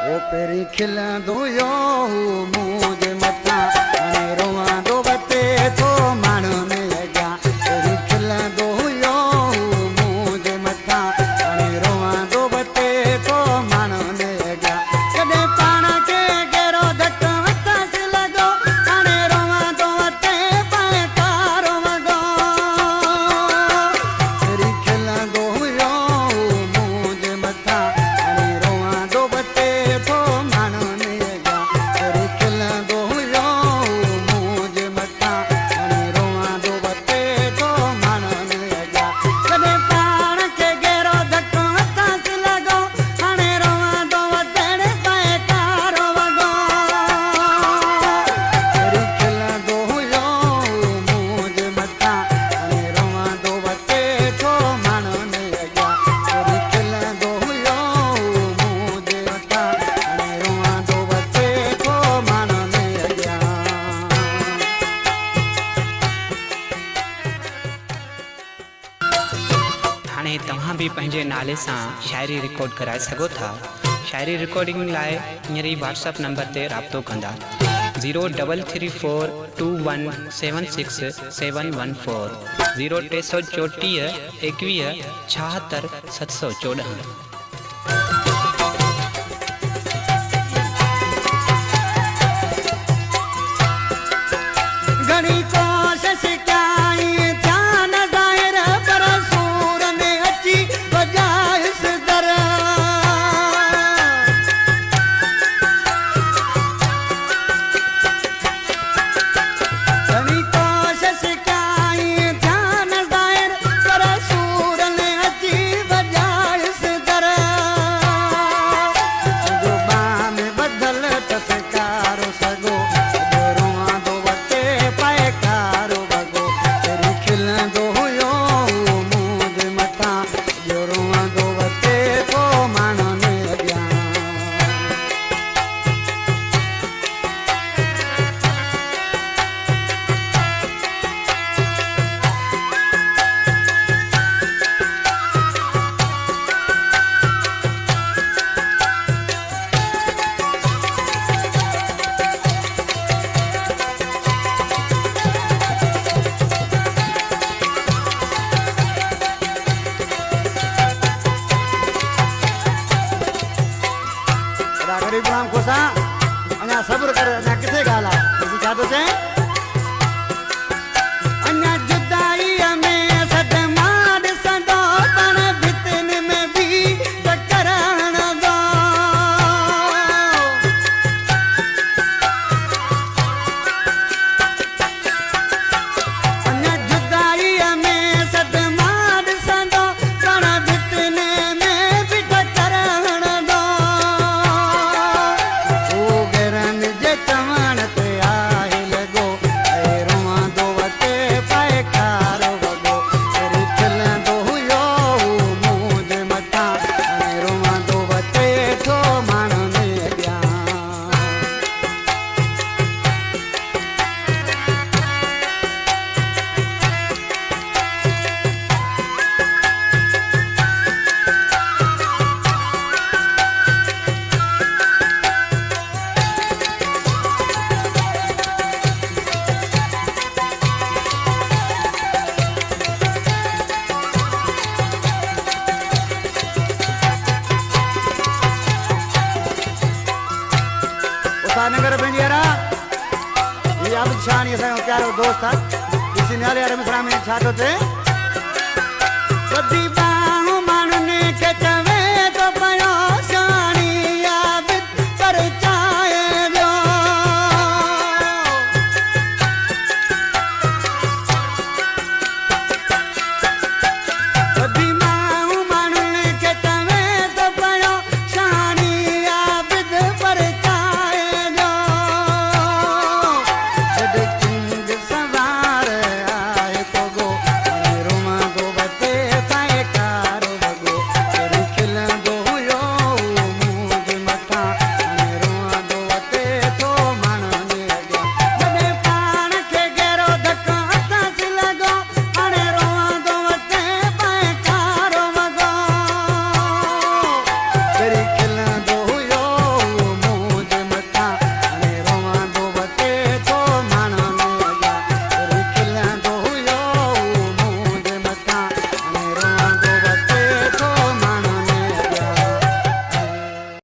वो पेरी खिलंदो यो मुझे मथा अने रोवांदो बते तो माण्हू ने लॻा पेरी खिलंदो यो मुझे मथा अने रोवांदो बते तो माण्हू ने लॻा कॾहिं पाण खे कहिड़ो धक मथां लॻो हाणे रोवांदो बते पाए कारो वॻो पेरी खिलंदो यो मुझे मथा अने रोवांदो बते तो माण्हू ने लॻा पेरी खिलंदो यो मुझे मथा अने रोवांदो बते तो माण्हू ने लॻा कॾहिं पाण खे कहिड़ो धक मथां लॻो हाणे रोवांदो बते पाए कारो वॻो पेरी खिलंदो यो मुझे मथा अने रोवांदो बते तो माण्हू ने लॻा पेरी खिलंदो यो मुझे मथा अने रोवांदो बते तो माण्हू ने लॻा हाणे तव्हां बि पंहिंजे नाले सां शाइरी रिकॉर्ड कराए सघो था। शाइरी रिकॉर्डिंग लाइ हींअर ई व्हाट्सअप नंबर ते राब्तो कंदा 03347676714 0334 21 76 714। घणी कोशिश कई ध्यान ज़ाहिर पर सूर ने अची वॼाइस दर घणी कोशिश कई ध्यान ज़ाहिर पर सूर ने अची वॼाइस दर सॼो बाह में ॿधल तसकारो सॻो सॼो रोवांदो वटे पाए कारो वॻो पेरी खिलंदो हुयो मुझे मथां सॼो रोवांदो वटे तो माण्हू ने लॻा एॾा ग़रीब गुलाम खोसा अञा सब्र कर अञा किथे ॻाल्हि आहे छा थो चए अञा जुदाईअ में सदमा ॾिसंदो पण भितिन में बि टकर हणंदो अञा जुदाईअ में सदमा ॾिसंदो पण भितिन में बि टकर हणंदो ओ गरन जे चवण ते आहे लॻो ऐं रोवांदो वटे पाए कारो वॻो पेरी खिलंदो हुयो मुझे मथां ऐं रोवांदो वटे तो माण्हू ने लॻा उसानगर भेंडियारा ये आबिद शानी असांजो प्यारो दोस्त आहे ॾिसी नाले वारे मिसरा में छा थो थिए